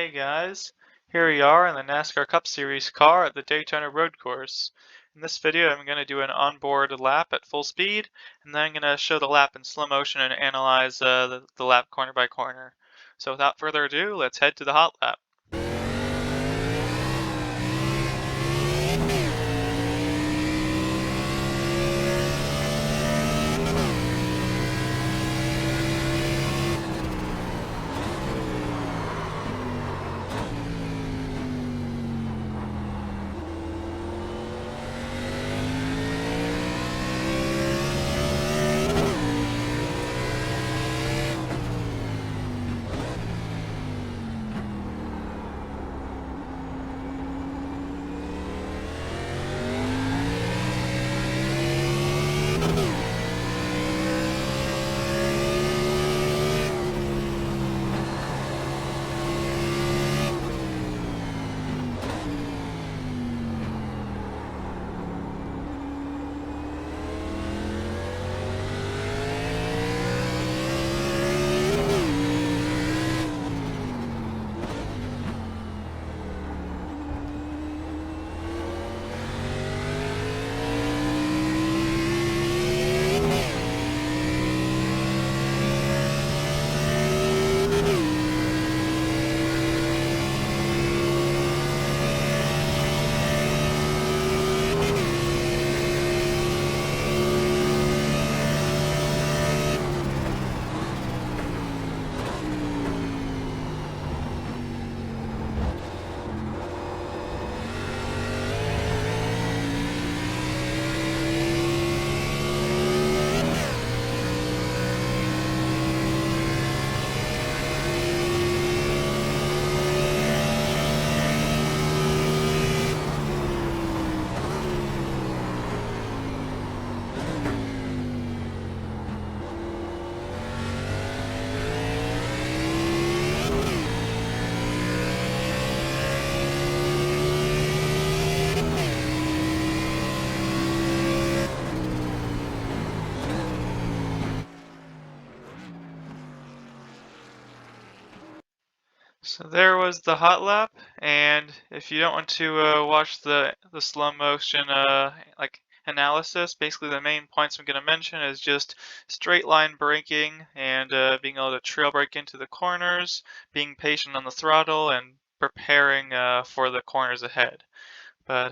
Hey guys, here we are in the NASCAR Cup Series car at the Daytona road course. In this video I'm going to do an onboard lap at full speed, and then I'm going to show the lap in slow motion and analyze the lap corner by corner. So without further ado, let's head to the hot lap. So there was the hot lap, and if you don't want to watch the slow motion analysis, basically the main points I'm going to mention is just straight line braking and being able to trail brake into the corners, being patient on the throttle, and preparing for the corners ahead. But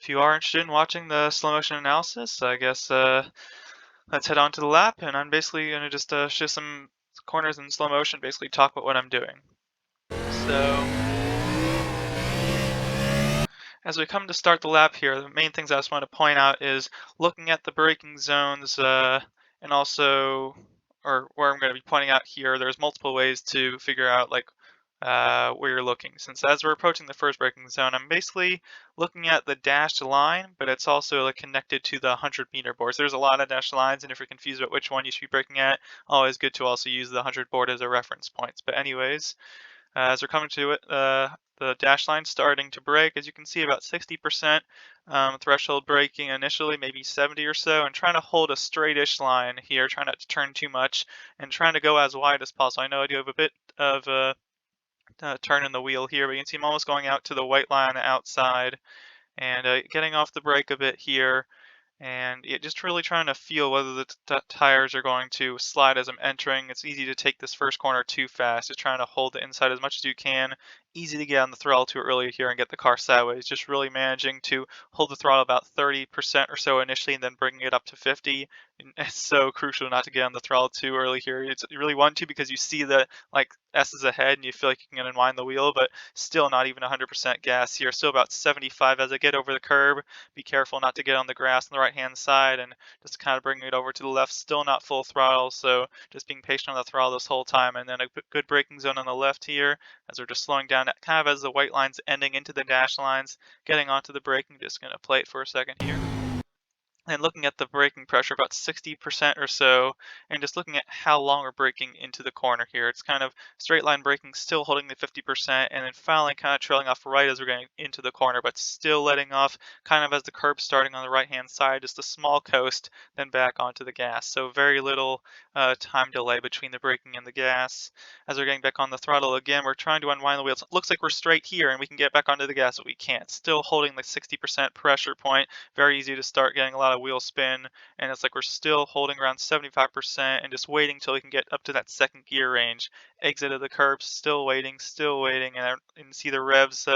if you are interested in watching the slow motion analysis, I guess let's head on to the lap, and I'm basically going to just show some corners in slow motion, basically talk about what I'm doing. So, as we come to start the lap here, the main things I just want to point out is looking at the braking zones and also, or where I'm going to be pointing out here, there's multiple ways to figure out where you're looking. Since as we're approaching the first braking zone, I'm basically looking at the dashed line, but it's also connected to the 100-meter board. So there's a lot of dashed lines, and if you're confused about which one you should be braking at, always good to also use the 100 board as a reference point. But anyways, as we're coming to it, the dash line starting to brake. As you can see, about 60% threshold braking initially, maybe 70 or so, and trying to hold a straightish line here, trying not to turn too much, and trying to go as wide as possible. I know I do have a bit of turn in the wheel here, but you can see I'm almost going out to the white line on the outside, and getting off the brake a bit here, and just really trying to feel whether the tires are going to slide as I'm entering. It's easy to take this first corner too fast. Just trying to hold the inside as much as you can. Easy to get on the throttle too early here and get the car sideways. Just really managing to hold the throttle about 30% or so initially, and then bringing it up to 50. And it's so crucial not to get on the throttle too early here. You really want to, because you see the S's ahead and you feel like you can unwind the wheel, but still not even 100% gas here. Still about 75 as I get over the curb. Be careful not to get on the grass on the right hand side, and just kind of bringing it over to the left. Still not full throttle, so just being patient on the throttle this whole time. And then a good braking zone on the left here as we're just slowing down kind of as the white line's ending into the dash lines, getting onto the braking. Just going to play it for a second here. and looking at the braking pressure, about 60% or so, and just looking at how long we're braking into the corner here. It's kind of straight line braking, still holding the 50%, and then finally kind of trailing off right as we're getting into the corner, but still letting off kind of as the curb's starting on the right-hand side, just a small coast, then back onto the gas. So very little time delay between the braking and the gas. As we're getting back on the throttle again, we're trying to unwind the wheels. It looks like we're straight here and we can get back onto the gas, but we can't. Still holding the 60% pressure point. Very easy to start getting a lot of wheel spin, and it's like we're still holding around 75% and just waiting till we can get up to that second gear range. Exit of the curb, still waiting, and see the revs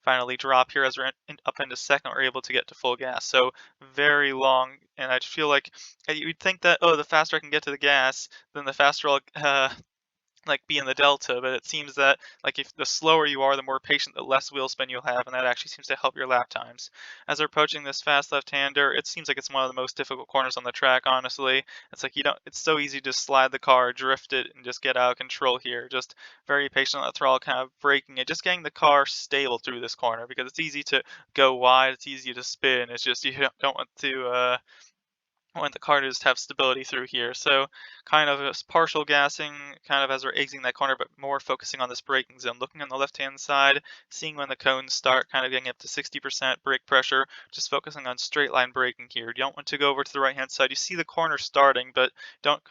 finally drop here as we're up into second. We're able to get to full gas. So very long, and I just feel like you'd think that, oh, the faster I can get to the gas, then the faster I'll like be in the delta, but it seems that like if the slower you are, the more patient, the less wheel spin you'll have, and that actually seems to help your lap times. As we're approaching this fast left-hander, it seems like it's one of the most difficult corners on the track, honestly. It's like it's so easy to slide the car, drift it, and just get out of control here. Just very patient on the throttle, kind of braking it, just getting the car stable through this corner, because it's easy to go wide, it's easy to spin, it's just you don't want the car to just have stability through here. So kind of a partial gassing kind of as we're exiting that corner, but more focusing on this braking zone. Looking on the left-hand side, seeing when the cones start, kind of getting up to 60% brake pressure, just focusing on straight line braking here. You don't want to go over to the right-hand side. You see the corner starting, but don't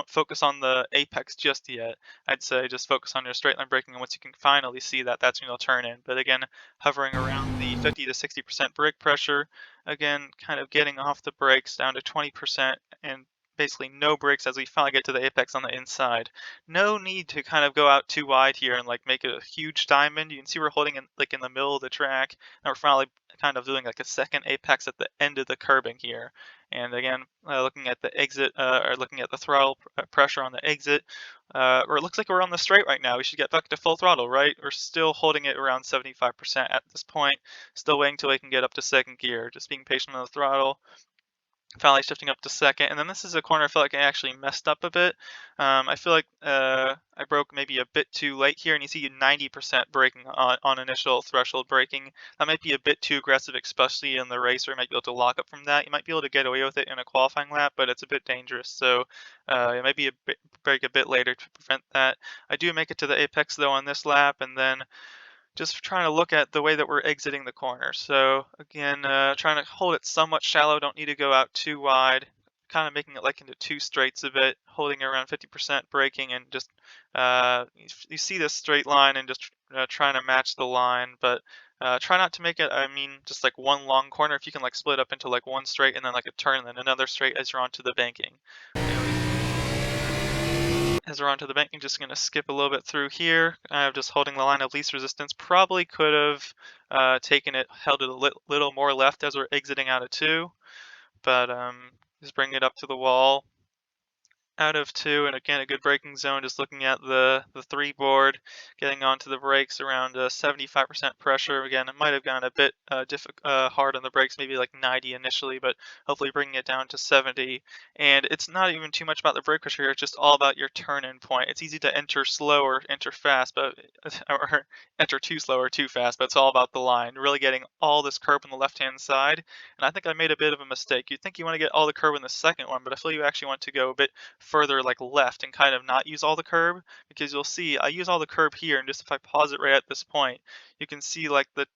focus on the apex just yet. I'd say just focus on your straight line braking, and once you can finally see that, that's when you'll turn in. But again, hovering around the 50 to 60% brake pressure. Again, kind of getting off the brakes down to 20% and basically no brakes as we finally get to the apex on the inside. No need to kind of go out too wide here and like make it a huge diamond. You can see we're holding in like in the middle of the track, and we're finally kind of doing like a second apex at the end of the curbing here. And again, looking at the exit or looking at the throttle pressure on the exit, or it looks like we're on the straight right now. We should get back to full throttle, right? We're still holding it around 75% at this point. Still waiting till we can get up to second gear. Just being patient on the throttle. Finally shifting up to second, and then this is a corner I feel like I actually messed up a bit. I feel like I broke maybe a bit too late here, and you see 90% braking on initial threshold braking. That might be a bit too aggressive, especially in the race where you might be able to lock up from that. You might be able to get away with it in a qualifying lap, but it's a bit dangerous, so it might be break a bit later to prevent that. I do make it to the apex though on this lap, and then just trying to look at the way that we're exiting the corner. So again, trying to hold it somewhat shallow, don't need to go out too wide, kind of making it like into two straights a bit, holding around 50% braking, and just you see this straight line and just trying to match the line, but try not to make it, I mean, just like one long corner. If you can like split up into like one straight and then like a turn and then another straight as you're onto the banking. As we're onto the bank, I'm just going to skip a little bit through here. I'm just holding the line of least resistance. Probably could have held it a little more left as we're exiting out of two, but just bring it up to the wall. Out of two, and again a good braking zone. Just looking at the three board, getting onto the brakes around 75% pressure. Again, it might have gone a bit hard on the brakes, maybe like 90 initially, but hopefully bringing it down to 70. And it's not even too much about the brake pressure here. It's just all about your turn-in point. It's easy to enter slow or enter fast, but or enter too slow or too fast. But it's all about the line. Really getting all this curb on the left-hand side. And I think I made a bit of a mistake. You'd think you want to get all the curb in the second one, but I feel you actually want to go a bit further like left and kind of not use all the curb, because you'll see I use all the curb here, and just if I pause it right at this point, you can see like the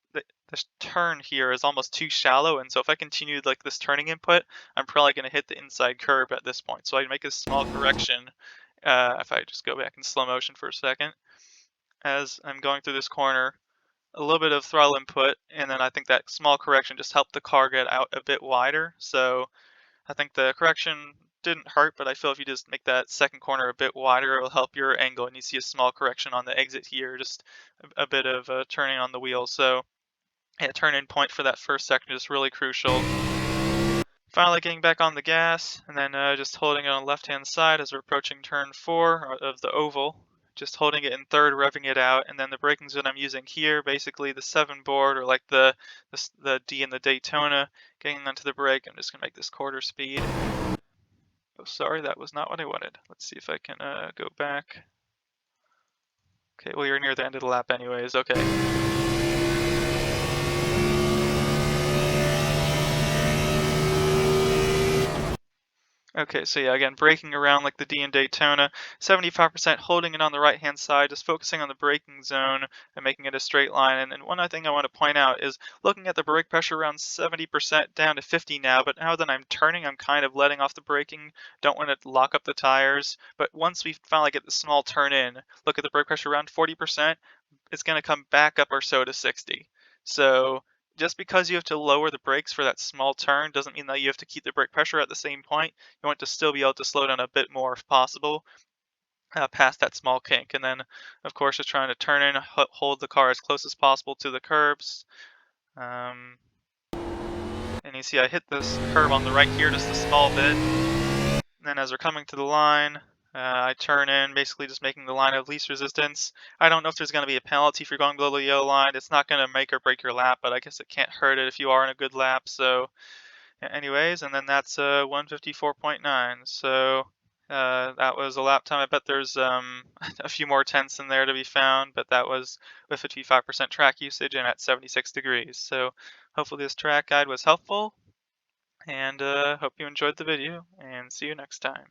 turn here is almost too shallow, and so if I continue like this turning input, I'm probably going to hit the inside curb at this point. So I make a small correction. If I just go back in slow motion for a second, as I'm going through this corner, a little bit of throttle input, and then I think that small correction just helped the car get out a bit wider. So I think the correction didn't hurt, but I feel if you just make that second corner a bit wider, it'll help your angle, and you see a small correction on the exit here, just a bit of turning on the wheel. So yeah, turn-in point for that first section is really crucial. Finally getting back on the gas, and then just holding it on the left-hand side as we're approaching turn 4 of the oval. Just holding it in third, revving it out, and then the braking zone I'm using here, basically the 7 board, or like the D in the Daytona, getting onto the brake. I'm just going to make this quarter speed. Oh, sorry, that was not what I wanted. Let's see if I can go back. Okay, well, you're near the end of the lap anyways. Okay. Okay, so yeah, again, braking around like the D in Daytona, 75% holding it on the right-hand side, just focusing on the braking zone and making it a straight line. And one other thing I want to point out is looking at the brake pressure around 70% down to 50 now, but now that I'm turning, I'm kind of letting off the braking. Don't want to lock up the tires. But once we finally get the small turn in, look at the brake pressure around 40%, it's going to come back up or so to 60. So just because you have to lower the brakes for that small turn doesn't mean that you have to keep the brake pressure at the same point. You want to still be able to slow down a bit more if possible, past that small kink. And then, of course, just trying to turn in, hold the car as close as possible to the curbs. Um, and you see I hit this curb on the right here just a small bit. And then as we're coming to the line, I turn in, basically just making the line of least resistance. I don't know if there's going to be a penalty for going below the yellow line. It's not going to make or break your lap, but I guess it can't hurt it if you are in a good lap. So yeah, anyways, and then that's 154.9. So that was a lap time. I bet there's a few more tenths in there to be found, but that was with 55% track usage and at 76 degrees. So hopefully this track guide was helpful, and hope you enjoyed the video, and see you next time.